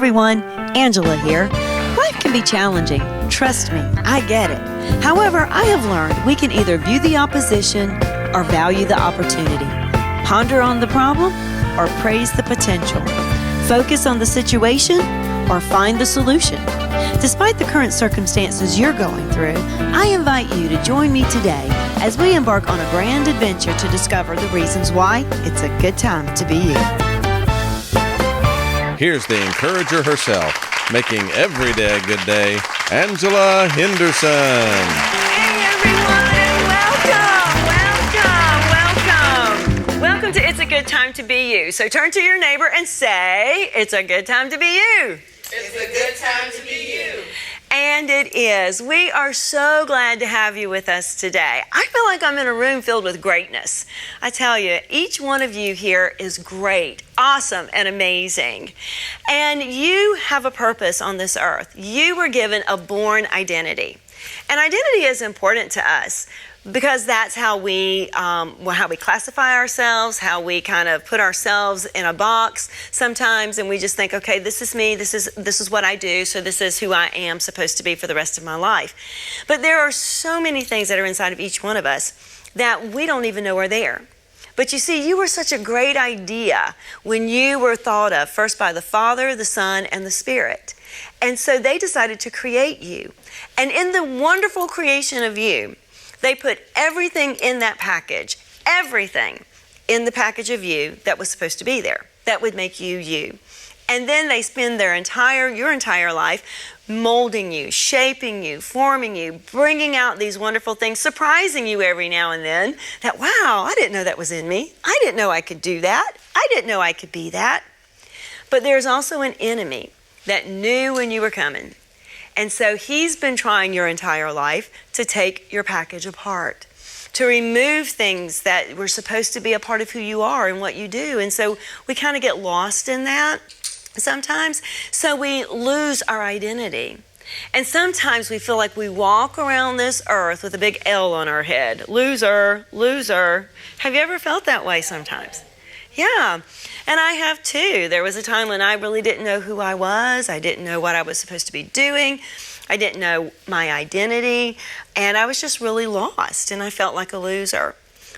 everyone, Angela here. Life can be challenging. Trust me, I get it. However, I have learned we can either view the opposition or value the opportunity. Ponder on the problem or praise the potential. Focus on the situation or find the solution. Despite the current circumstances you're going through, I invite you to join me today as we embark on a grand adventure to discover the reasons why it's a good time to be you. Here's the encourager herself, making every day a good day, Angela Henderson. Hey everyone, welcome. Welcome to It's a Good Time to Be You. So turn to your neighbor and say, it's a good time to be you. It's a good time to be you. And it is. We are so glad to have you with us today. I feel like I'm in a room filled with greatness. I tell you, each one of you here is great, awesome, and amazing. And you have a purpose on this earth. You were given a born identity. And identity is important to us because that's how we classify ourselves, how we kind of put ourselves in a box sometimes, and we just think, okay, this is me, this is what I do, so this is who I am supposed to be for the rest of my life. But there are so many things that are inside of each one of us that we don't even know are there. But you see, you were such a great idea when you were thought of first by the Father, the Son, and the Spirit. And so they decided to create you. And in the wonderful creation of you, they put everything in that package, everything in the package of you that was supposed to be there, that would make you you. And then they spend your entire life molding you, shaping you, forming you, bringing out these wonderful things, surprising you every now and then that, wow, I didn't know that was in me. I didn't know I could do that. I didn't know I could be that. But there's also an enemy that knew when you were coming. And so he's been trying your entire life to take your package apart, to remove things that were supposed to be a part of who you are and what you do. And so we kind of get lost in that sometimes. So we lose our identity. And sometimes we feel like we walk around this earth with a big L on our head. Loser, loser. Have you ever felt that way sometimes? Yeah. And I have too. There was a time when I really didn't know who I was. I didn't know what I was supposed to be doing. I didn't know my identity. And I was just really lost. And I felt like a loser.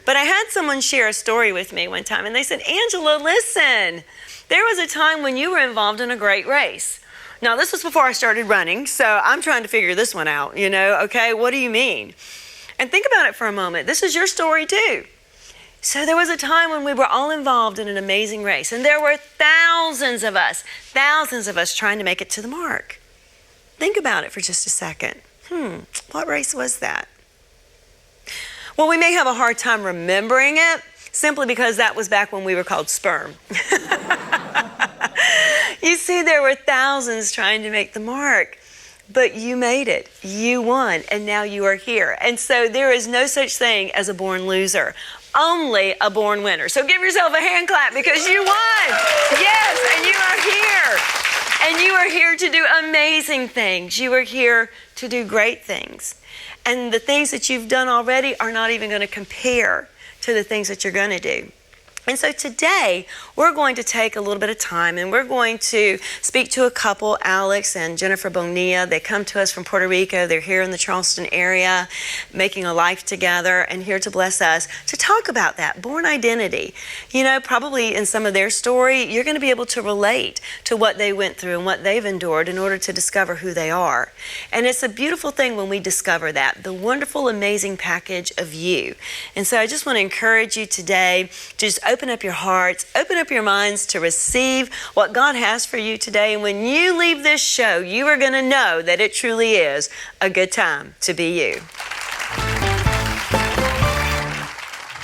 But I had someone share a story with me one time. And they said, Angela, listen. There was a time when you were involved in a great race. Now, this was before I started running. So I'm trying to figure this one out. Okay, what do you mean? And think about it for a moment. This is your story too. So there was a time when we were all involved in an amazing race, and there were thousands of us trying to make it to the mark. Think about it for just a second. What race was that? Well, we may have a hard time remembering it simply because that was back when we were called sperm. You see, there were thousands trying to make the mark. But you made it. You won, and now you are here. And so there is no such thing as a born loser. Only a born winner. So give yourself a hand clap because you won. Yes, and you are here. And you are here to do amazing things. You are here to do great things. And the things that you've done already are not even going to compare to the things that you're going to do. And so today, we're going to take a little bit of time and we're going to speak to a couple, Alex and Jennifer Bonilla. They come to us from Puerto Rico. They're here in the Charleston area, making a life together and here to bless us to talk about that, born identity. Probably in some of their story, you're going to be able to relate to what they went through and what they've endured in order to discover who they are. And it's a beautiful thing when we discover that, the wonderful, amazing package of you. And so I just want to encourage you today to just open up your hearts, open up your minds to receive what God has for you today. And when you leave this show, you are going to know that it truly is a good time to be you.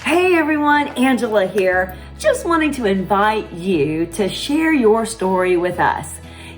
Hey everyone, Angela here. Just wanting to invite you to share your story with us.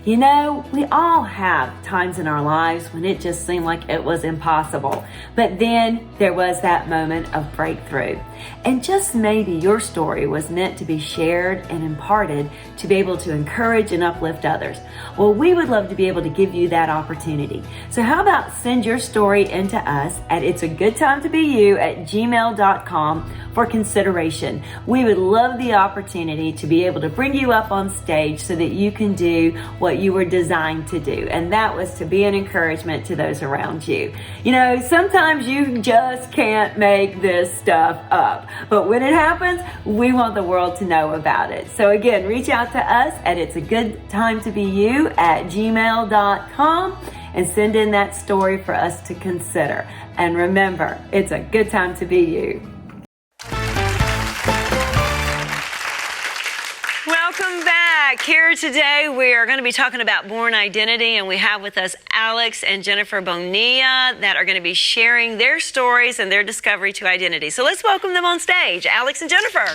We all have times in our lives when it just seemed like it was impossible. But then there was that moment of breakthrough. And just maybe your story was meant to be shared and imparted to be able to encourage and uplift others. Well, we would love to be able to give you that opportunity. So how about send your story into us at itsagoodtimetobeYou@gmail.com for consideration. We would love the opportunity to be able to bring you up on stage so that you can do what what you were designed to do, and that was to be an encouragement to those around you. You know, sometimes you just can't make this stuff up, but when it happens, we want the world to know about it. So again, reach out to us at itsagoodtimetobeyou@gmail.com and send in that story for us to consider. And remember, it's a good time to be you. Welcome back. Here today, we are going to be talking about Born Identity, and we have with us Alex and Jennifer Bonilla that are going to be sharing their stories and their discovery to identity. So let's welcome them on stage, Alex and Jennifer.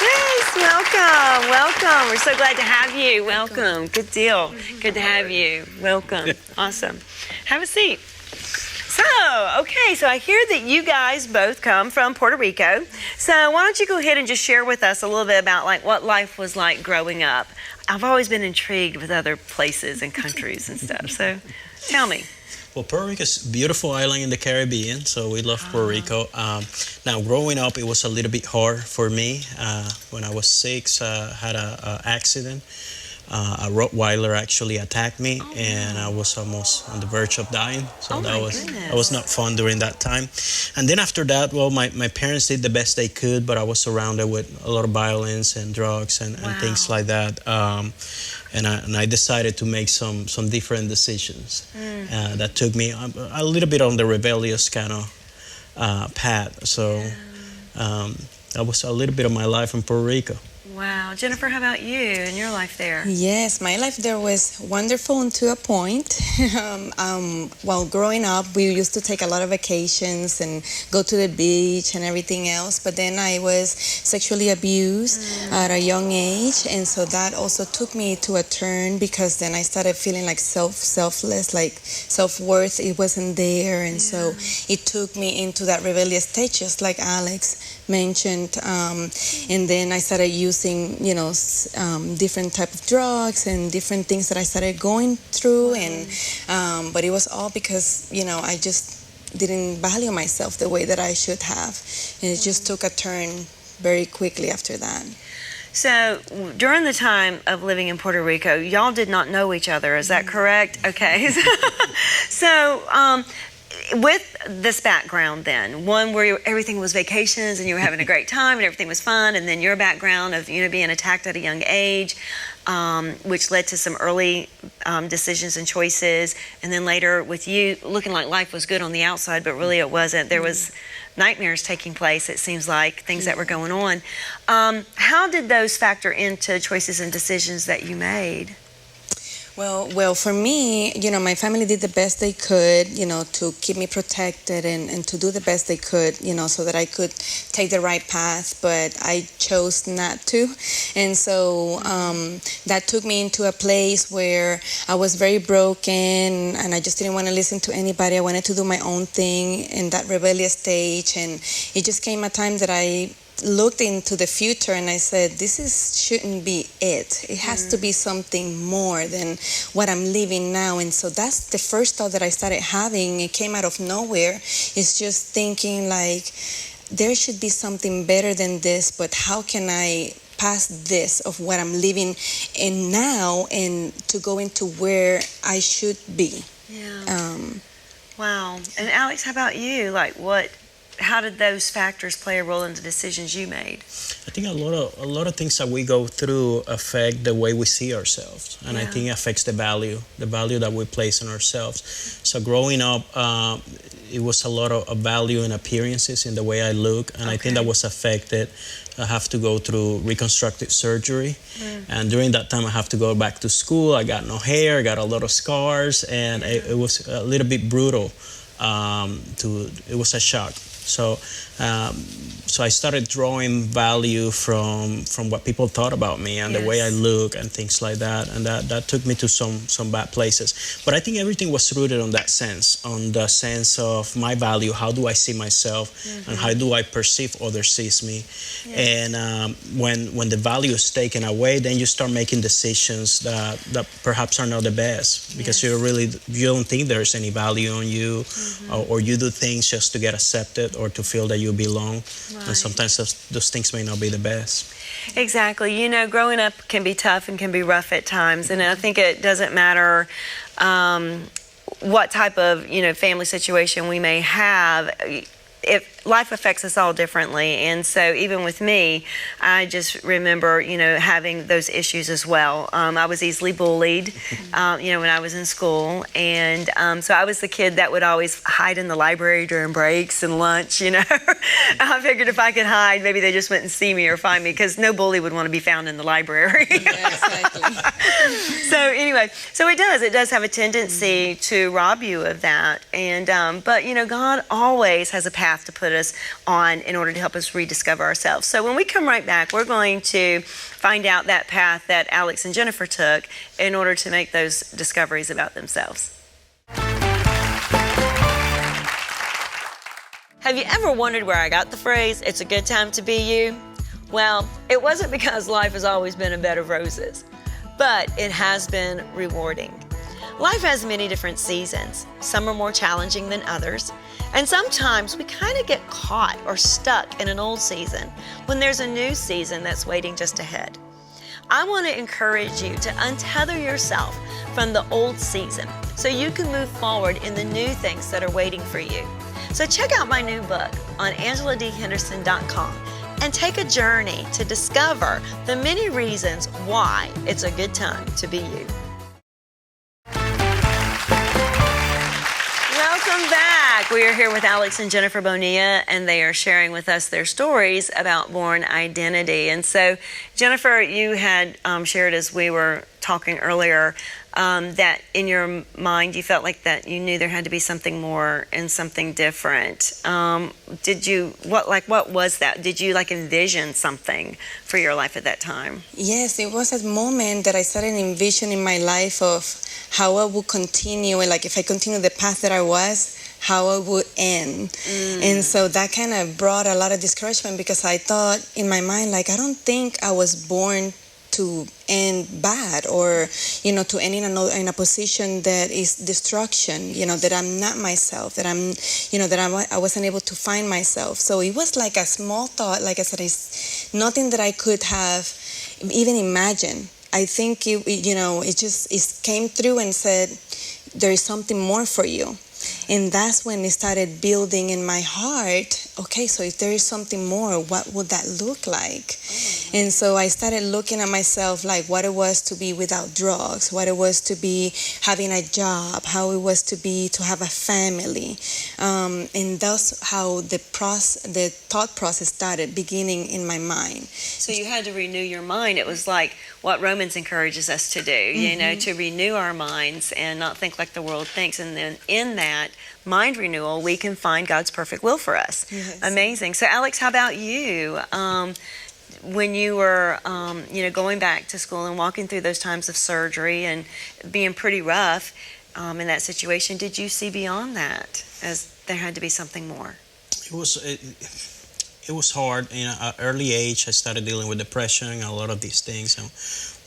Yes, welcome, welcome. We're so glad to have you. Welcome. Good deal. Good to have you. Welcome. Awesome. Have a seat. So I hear that you guys both come from Puerto Rico. So why don't you go ahead and just share with us a little bit about like what life was like growing up. I've always been intrigued with other places and countries and stuff. So tell me. Well, Puerto Rico is a beautiful island in the Caribbean, so we love Puerto Rico. Now, growing up, it was a little bit hard for me. When I was 6, I had an accident. A Rottweiler actually attacked me, and I was almost on the verge of dying. So that was not fun during that time. And then after that, well, my parents did the best they could, but I was surrounded with a lot of violence and drugs and things like that. And I decided to make some different decisions that took me a little bit on the rebellious kind of path. So that was a little bit of my life in Puerto Rico. Wow. Jennifer, how about you and your life there? Yes, my life there was wonderful to a point. While growing up, we used to take a lot of vacations and go to the beach and everything else. But then I was sexually abused at a young age. And so that also took me to a turn, because then I started feeling like selfless, like self-worth, it wasn't there. And so it took me into that rebellious stage, just like Alex mentioned. And then I started using, different type of drugs and different things that I started going through. And but it was all because, I just didn't value myself the way that I should have. And it just took a turn very quickly after that. So during the time of living in Puerto Rico, y'all did not know each other. Is that correct? Okay. So with this background then, one where everything was vacations and you were having a great time and everything was fun, and then your background of being attacked at a young age, which led to some early decisions and choices, and then later with you looking like life was good on the outside, but really it wasn't. There was nightmares taking place, it seems like, things that were going on. How did those factor into choices and decisions that you made? Well, for me, my family did the best they could, to keep me protected and to do the best they could, so that I could take the right path, but I chose not to. And so that took me into a place where I was very broken, and I just didn't want to listen to anybody. I wanted to do my own thing in that rebellious stage, and it just came a time that I looked into the future and I said, shouldn't be it. It has to be something more than what I'm living now. And so that's the first thought that I started having. It came out of nowhere. It's just thinking like, there should be something better than this, but how can I pass this of what I'm living in now and to go into where I should be? Yeah. Wow. And Alex, how about you? How did those factors play a role in the decisions you made? I think a lot of things that we go through affect the way we see ourselves, and I think it affects the value that we place on ourselves. So growing up, it was a lot of value in appearances, in the way I look, and I think that was affected. I have to go through reconstructive surgery, and during that time I have to go back to school. I got no hair, I got a lot of scars, and it was a little bit brutal. It was a shock. So I started drawing value from what people thought about me and the way I look and things like that. And that took me to some bad places. But I think everything was rooted on that sense, on the sense of my value. How do I see myself, and how do I perceive others sees me? And when the value is taken away, then you start making decisions that perhaps are not the best, because you don't think there's any value on you, or you do things just to get accepted or to feel that you belong. Right. And sometimes those things may not be the best. Exactly. You know, growing up can be tough and can be rough at times. And I think it doesn't matter what type of, family situation we may have. If life affects us all differently, and so even with me, I just remember, having those issues as well. I was easily bullied, when I was in school, and so I was the kid that would always hide in the library during breaks and lunch. I figured if I could hide, maybe they just wouldn't see me or find me, because no bully would want to be found in the library. Yeah, exactly. So anyway, it does have a tendency to rob you of that, and but God always has a path to put us on in order to help us rediscover ourselves. So when we come right back, we're going to find out that path that Alex and Jennifer took in order to make those discoveries about themselves. Have you ever wondered where I got the phrase, "It's a good time to be you"? Well, it wasn't because life has always been a bed of roses, but it has been rewarding. Life has many different seasons. Some are more challenging than others. And sometimes we kind of get caught or stuck in an old season when there's a new season that's waiting just ahead. I want to encourage you to untether yourself from the old season so you can move forward in the new things that are waiting for you. So check out my new book on AngelaDHenderson.com and take a journey to discover the many reasons why it's a good time to be you. Welcome back. We are here with Alex and Jennifer Bonilla, and they are sharing with us their stories about born identity. And so, Jennifer, you had shared as we were talking earlier that in your mind you felt like that you knew there had to be something more and something different. What was that? Did you envision something for your life at that time? Yes, it was a moment that I started envisioning my life of how I would continue, and if I continue the path that I was, how I would end. And so that kind of brought a lot of discouragement, because I thought in my mind, I don't think I was born to end bad, or to end in a position that is destruction, that I'm not myself, that I'm I wasn't able to find myself. So it was like a small thought. Like I said, it's nothing that I could have even imagined. I think it came through and said, there is something more for you. And that's when it started building in my heart. Okay, so if there is something more, what would that look like? And so I started looking at myself like what it was to be without drugs, what it was to be having a job, how it was to be to have a family. And that's how the thought process started beginning in my mind. So you had to renew your mind. It was like what Romans encourages us to do, to renew our minds and not think like the world thinks. And then in that mind renewal, we can find God's perfect will for us. Yes. Amazing. So Alex, how about you? When you were, going back to school and walking through those times of surgery and being pretty rough in that situation, did you see beyond that as there had to be something more? It was hard. At early age, I started dealing with depression and a lot of these things. And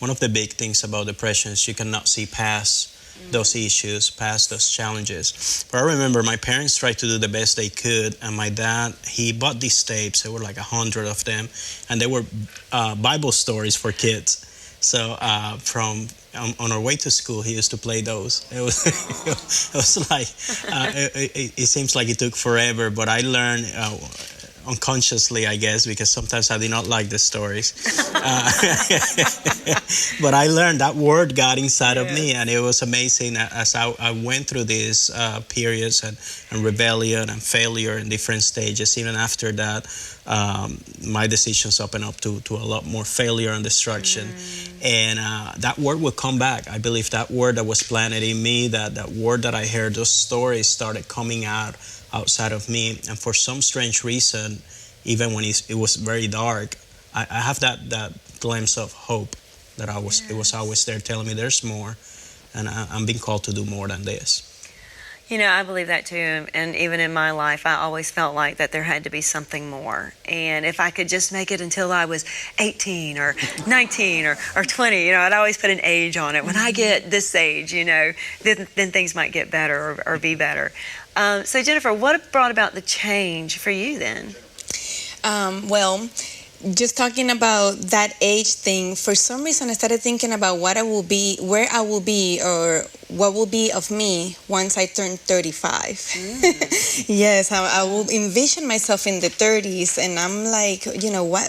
one of the big things about depression is you cannot see past those issues, past those challenges. But I remember my parents tried to do the best they could, and my dad, he bought these tapes. There were 100 of them, and they were Bible stories for kids. So on our way to school, he used to play those. It was it seems like it took forever, but I learned unconsciously, I guess, because sometimes I did not like the stories. But I learned that word got inside of me, and it was amazing as I went through these periods and rebellion and failure in different stages. Even after that, my decisions opened up to a lot more failure and destruction. And that word would come back. I believe that word that was planted in me, that word that I heard, those stories started coming outside of me. And for some strange reason, even when it was very dark, I have that glimpse of hope that it was always there telling me there's more, and I'm being called to do more than this. I believe that too. And even in my life, I always felt like that there had to be something more. And if I could just make it until I was 18 or 19 or 20, I'd always put an age on it. When I get this age, then things might get better or be better. So Jennifer, what brought about the change for you then? Well, just talking about that age thing, for some reason I started thinking about what I will be, where I will be, or what will be of me once I turn 35. Yes, I will envision myself in the 30s, and I'm like,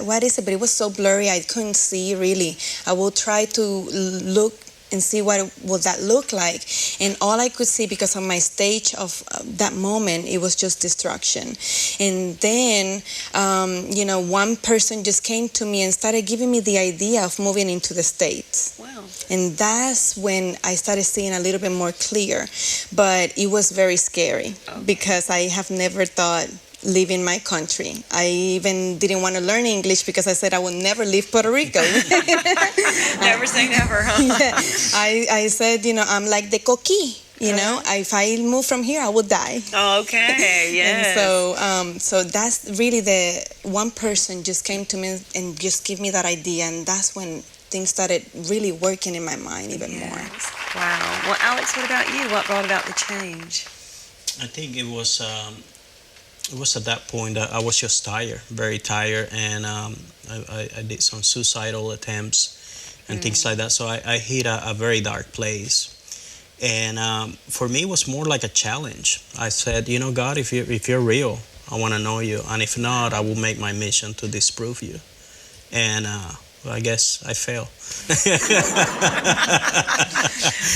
what is it? But it was so blurry, I couldn't see really. I will try to look and see what would that look like, and all I could see, because of my stage of that moment, it was just destruction. And then one person just came to me and started giving me the idea of moving into the States. Wow. And that's when I started seeing a little bit more clear, but it was very scary. Okay. Because I have never thought leaving my country. I even didn't want to learn English because I said I would never leave Puerto Rico. Never say never, huh? Yeah. I said, I'm like the coquí. If I move from here, I would die. Okay, yes. And so that's really the one person just came to me and just gave me that idea, and that's when things started really working in my mind even more. Wow. Well, Alex, what about you? What brought about the change? I think it was at that point that I was just tired, very tired, and I did some suicidal attempts and things like that. So I hit a very dark place. And for me, it was more like a challenge. I said, God, if you're real, I want to know you. And if not, I will make my mission to disprove you. And I guess I failed.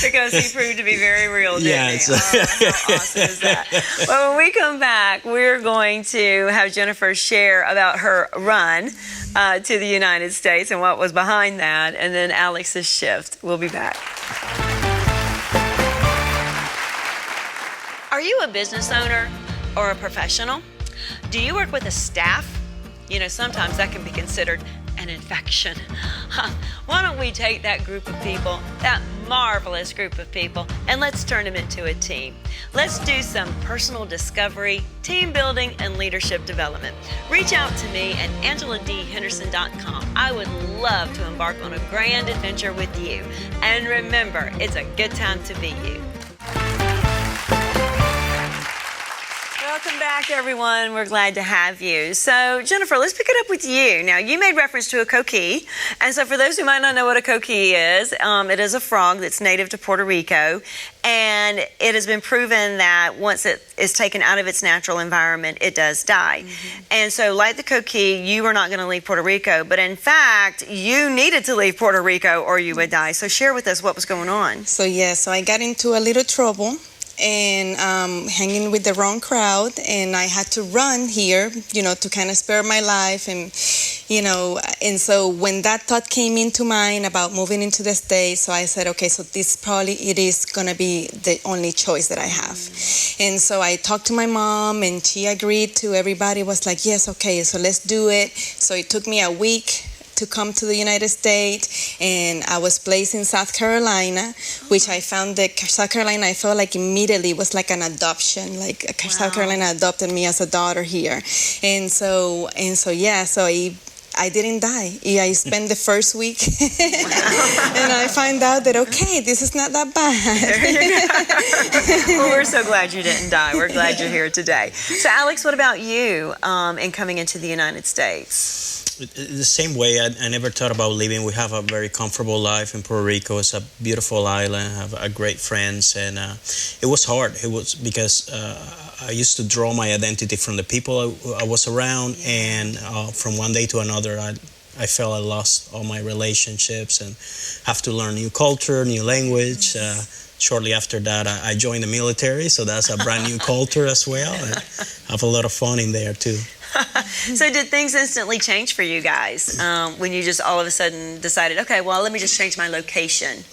Because he proved to be very real, didn't yes. he? Oh, how awesome is that? Well, when we come back, we're going to have Jennifer share about her run to the United States and what was behind that, and then Alex's shift. We'll be back. Are you a business owner or a professional? Do you work with a staff? Sometimes that can be considered an infection. Why don't we take that group of people, that marvelous group of people, and let's turn them into a team. Let's do some personal discovery, team building, and leadership development. Reach out to me at AngelaDHenderson.com. I would love to embark on a grand adventure with you. And remember, it's a good time to be you. Welcome back, everyone. We're glad to have you. So, Jennifer, let's pick it up with you. Now, you made reference to a coquí. And so for those who might not know what a coquí is, it is a frog that's native to Puerto Rico. And it has been proven that once it is taken out of its natural environment, it does die. Mm-hmm. And so, like the coquí, you were not going to leave Puerto Rico. But in fact, you needed to leave Puerto Rico or you would die. So share with us what was going on. So I got into a little trouble and hanging with the wrong crowd, and I had to run here, to kind of spare my life, and so when that thought came into mind about moving into the States, so I said, okay, so it is gonna be the only choice that I have. And so I talked to my mom, and she agreed to. Everybody was like, yes, okay, so let's do it. So it took me a week to come to the United States, and I was placed in South Carolina, which I found that South Carolina, I felt like immediately was like an adoption, like wow. South Carolina adopted me as a daughter here. And so I didn't die. I spent the first week and I find out that, okay, this is not that bad. There you go. Well, we're so glad you didn't die. We're glad you're here today. So, Alex, what about you in coming into the United States? The same way, I never thought about leaving. We have a very comfortable life in Puerto Rico. It's a beautiful island. I have great friends, and it was hard. It was because I used to draw my identity from the people I was around, and from one day to another, I felt I lost all my relationships and have to learn new culture, new language. Shortly after that, I joined the military, so that's a brand new culture as well. I have a lot of fun in there too. So did things instantly change for you guys when you just all of a sudden decided, okay, well, let me just change my location?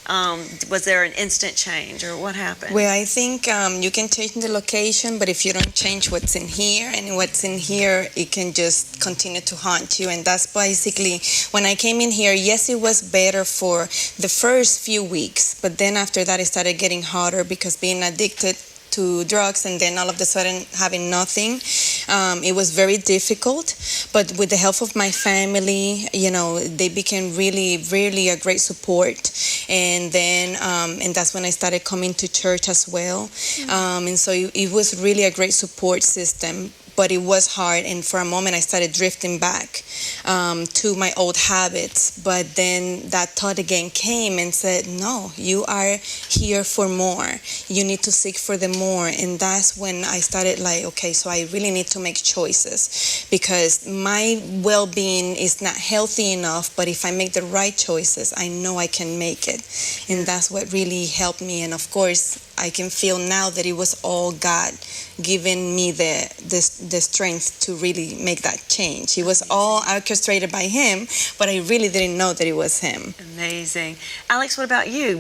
Was there an instant change, or what happened? Well, I think you can change the location, but if you don't change what's in here, and what's in here, it can just continue to haunt you. And that's basically, when I came in here, yes, it was better for the first few weeks, but then after that, it started getting harder because being addicted to drugs and then all of a sudden having nothing. It was very difficult, but with the help of my family, they became really a great support. And then, and that's when I started coming to church as well. And so it was really a great support system. But it was hard, and for a moment I started drifting back to my old habits. But then that thought again came and said, no, you are here for more. You need to seek for the more. And that's when I started okay, so I really need to make choices, because my well-being is not healthy enough, but if I make the right choices, I know I can make it. And that's what really helped me. And of course, I can feel now that it was all God giving me the strength to really make that change. It was all orchestrated by Him, but I really didn't know that it was Him. Amazing. Alex, what about you?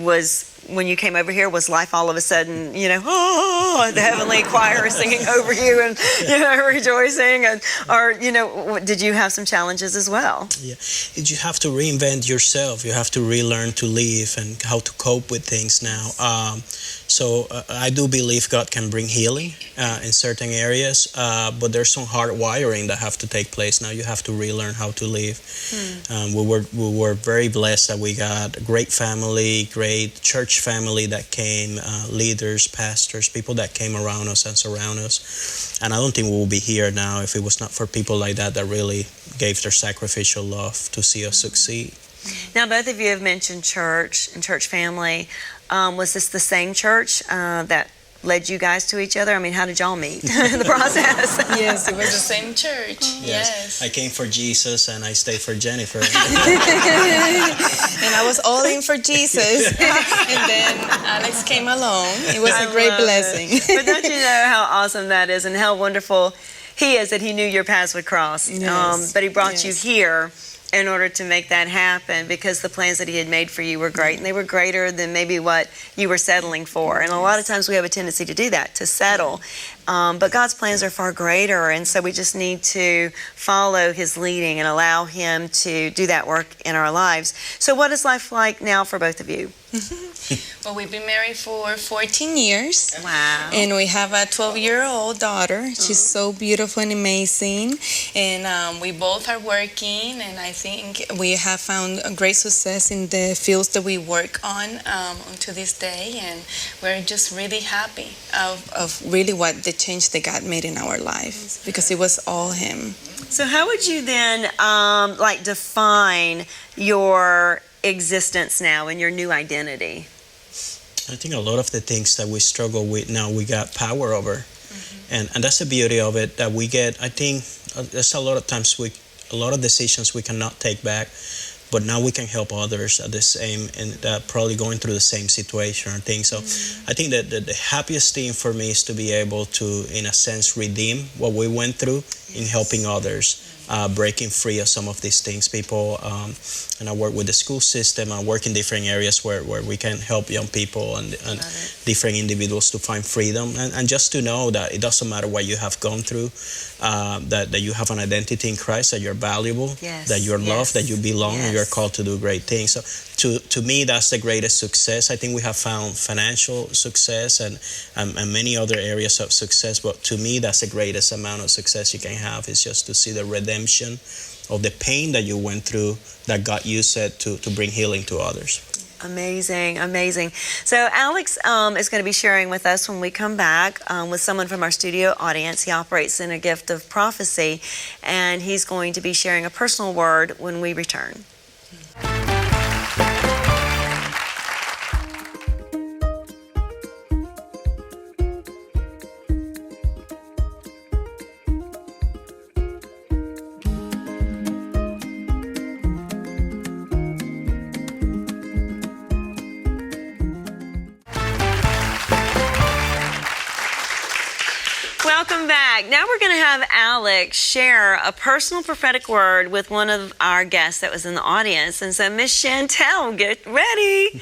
When you came over here, was life all of a sudden, the heavenly choir is singing over you and, rejoicing? Or, did you have some challenges as well? Yeah. You have to reinvent yourself. You have to relearn to live and how to cope with things now. So I do believe God can bring healing in certain areas, but there's some hard wiring that have to take place. Now you have to relearn how to live. We were very blessed that we got a great family, great church family that came, leaders, pastors, people that came around us and surround us. And I don't think we would be here now if it was not for people like that really gave their sacrificial love to see us succeed. Now, both of you have mentioned church and church family. Was this the same church that led you guys to each other? I mean, how did y'all meet in the process? Yes, it was the same church. Yes. I came for Jesus and I stayed for Jennifer. And I was all in for Jesus. And then Alex came along. It was a great blessing. But don't you know how awesome that is and how wonderful He is that He knew your paths would cross. Yes. But He brought you here in order to make that happen, because the plans that He had made for you were great, and they were greater than maybe what you were settling for. And a lot of times we have a tendency to do that, to settle. But God's plans are far greater, and so we just need to follow His leading and allow Him to do that work in our lives. So what is life like now for both of you? Well, we've been married for 14 years. Wow. And we have a 12-year-old daughter. She's so beautiful and amazing. And we both are working, and I think we have found a great success in the fields that we work on to this day. And we're just really happy of really what the change that God made in our life, because it was all Him. So how would you then define your existence now and your new identity? I think a lot of the things that we struggle with now, we got power over. And that's the beauty of it, that we get. I think there's a lot of times a lot of decisions we cannot take back, but now we can help others at the same, and probably going through the same situation or things. So I think that the happiest thing for me is to be able to, in a sense, redeem what we went through in helping others. Breaking free of some of these things. People, and I work with the school system. I work in different areas where we can help young people and different individuals to find freedom. And just to know that it doesn't matter what you have gone through, that you have an identity in Christ, that you're valuable, that you're loved, that you belong, and you're called to do great things. So to me, that's the greatest success. I think we have found financial success and many other areas of success, but to me, that's the greatest amount of success you can have, is just to see the redemption of the pain that you went through, that God used it to bring healing to others. Amazing, amazing. So Alex is going to be sharing with us when we come back with someone from our studio audience. He operates in a gift of prophecy, and he's going to be sharing a personal word when we return. Welcome back. Now we're going to have Alex share a personal prophetic word with one of our guests that was in the audience. And so, Miss Chantel, get ready.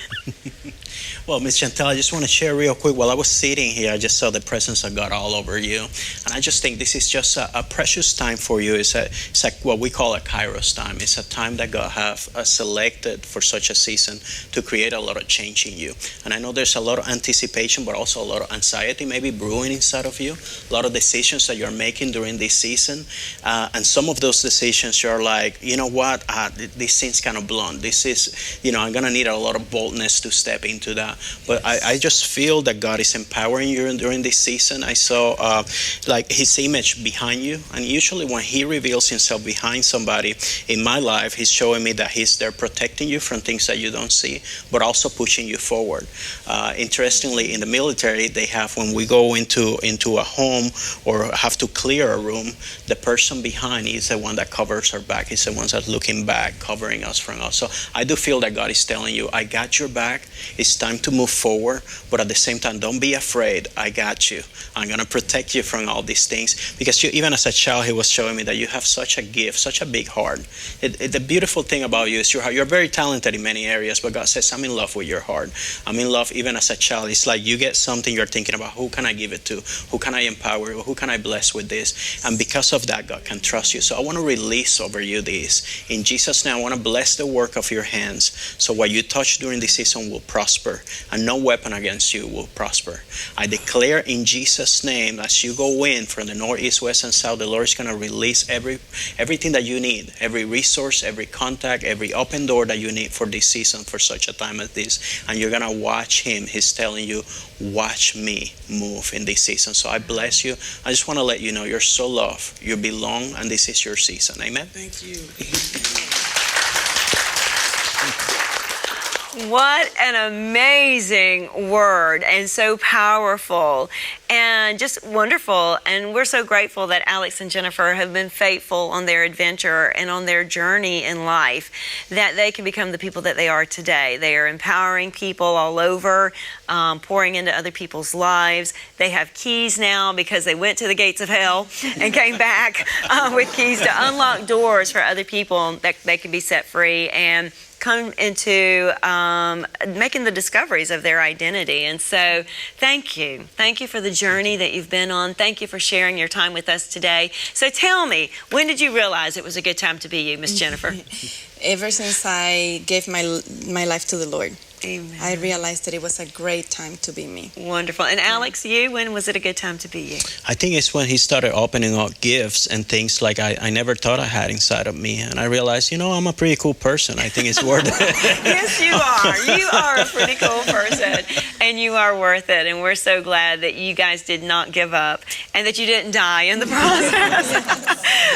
Well, Miss Chantel, I just want to share real quick. While I was sitting here, I just saw the presence of God all over you. And I just think this is just a precious time for you. It's like what we call a Kairos time. It's a time that God have selected for such a season to create a lot of change in you. And I know there's a lot of anticipation, but also a lot of anxiety maybe brewing inside of you. A lot of decisions that you're making during this season. And some of those decisions you're like, you know what, this seems kind of blunt. This is, I'm going to need a lot of boldness to step into that. But I just feel that God is empowering you during this season. I saw like his image behind you. And usually when he reveals himself behind somebody in my life, he's showing me that he's there protecting you from things that you don't see, but also pushing you forward. Interestingly, in the military, they have, when we go into a home or have to clear a room, the person behind is the one that covers our back. He's the one that's looking back, covering us from us. So I do feel that God is telling you, I got your back. It's time to move forward, but at the same time, don't be afraid. I got you. I'm going to protect you from all these things, because even as a child, he was showing me that you have such a gift, such a big heart. The beautiful thing about you is you're very talented in many areas, but God says, I'm in love with your heart. I'm in love even as a child. It's like you get something, you're thinking about, who can I give it to? Who can I empower? Who can I bless with this? And because of that, God can trust you. So I want to release over you this. In Jesus' name, I want to bless the work of your hands. So what you touch during this season will prosper, and no weapon against you will prosper. I declare in Jesus' name, as you go in from the north, east, west, and south, the Lord is going to release everything that you need, every resource, every contact, every open door that you need for this season, for such a time as this. And you're going to watch him. He's telling you, watch me move in this season. So I bless you. I just want to let you know you're so loved. You belong, and this is your season. Amen. Thank you. What an amazing word, and so powerful and just wonderful. And we're so grateful that Alex and Jennifer have been faithful on their adventure and on their journey in life, that they can become the people that they are today. They are empowering people all over, pouring into other people's lives. They have keys now because they went to the gates of hell and came back with keys to unlock doors for other people that they can be set free and come into making the discoveries of their identity. And so thank you for the journey that you've been on. Thank you for sharing your time with us today. So tell me, when did you realize it was a good time to be you, Miss Jennifer? Ever since I gave my life to the Lord. Amen. I realized that it was a great time to be me. Wonderful. And Alex, you, when was it a good time to be you? I think it's when he started opening up gifts and things like I never thought I had inside of me. And I realized, I'm a pretty cool person. I think it's worth it. Yes, you are. You are a pretty cool person, and you are worth it. And we're so glad that you guys did not give up and that you didn't die in the process,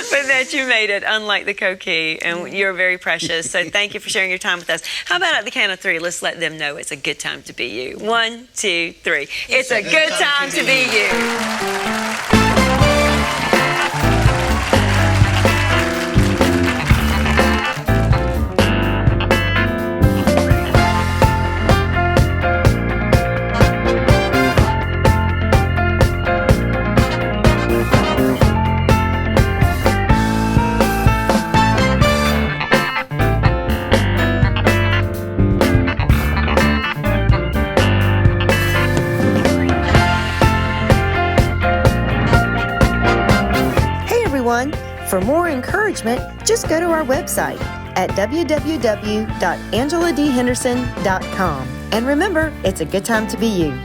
but that you made it, unlike the Coquille. And you're very precious. So thank you for sharing your time with us. How about at the count of three, let's let them know it's a good time to be you. 1, 2, 3. It's a good time to be you. For more encouragement, just go to our website at www.angeladhenderson.com. And remember, it's a good time to be you.